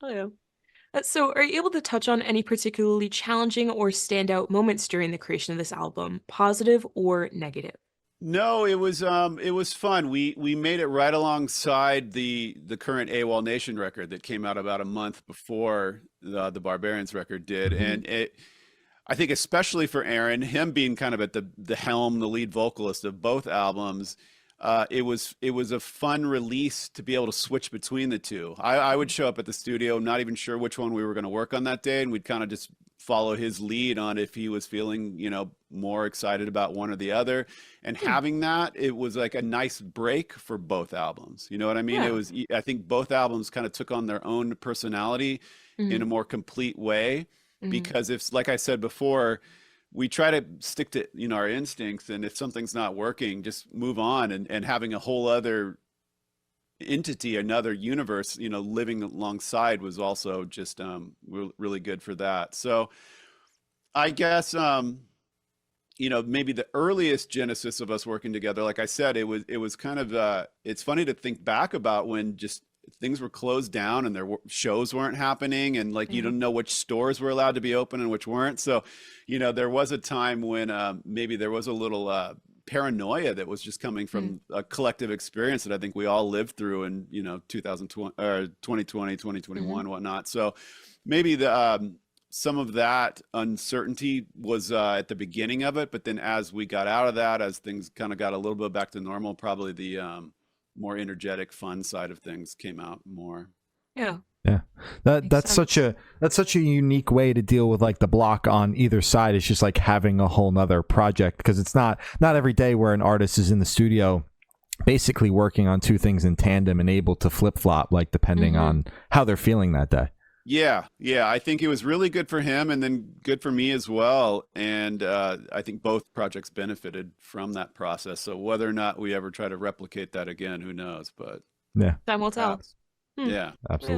Oh, yeah. So, are you able to touch on any particularly challenging or standout moments during the creation of this album, positive or negative? No, it was fun. We made it right alongside the current AWOL Nation record that came out about a month before the Barbarians record did, Mhm. and it I think especially for Aaron, him being kind of at the helm, the lead vocalist of both albums, it was a fun release to be able to switch between the two. I would show up at the studio, not even sure which one we were going to work on that day, and we'd kind of just follow his lead on if he was feeling, more excited about one or the other. And Hmm. having that, it was like a nice break for both albums. You know what I mean? Yeah. I think both albums kind of took on their own personality in Hmm. a more complete way Hmm. because if, like I said before, we try to stick to our instincts, and if something's not working, just move on. And having a whole other entity, another universe, living alongside was also just really good for that. So I guess maybe the earliest genesis of us working together, like I said, it was kind of it's funny to think back about when just things were closed down and shows weren't happening, and like you Yeah. don't know which stores were allowed to be open and which weren't. So there was a time when maybe there was a little paranoia that was just coming Hmm. from a collective experience that I think we all lived through in 2020 or 2020, Hmm. 2021, whatnot. So maybe some of that uncertainty was at the beginning of it, but then as we got out of that, as things kind of got a little bit back to normal, probably the more energetic, fun side of things came out more. Yeah. Yeah. That Makes that's such sense. a that's such a unique way to deal with like the block on either side. It's just like having a whole nother project because it's not every day where an artist is in the studio basically working on two things in tandem and able to flip flop like depending Hmm. on how they're feeling that day. Yeah, yeah, I think it was really good for him and then good for me as well. And I think both projects benefited from that process. So whether or not we ever try to replicate that again, who knows? But Yeah, Time will tell. perhaps. Hmm. Yeah. Yeah. absolutely.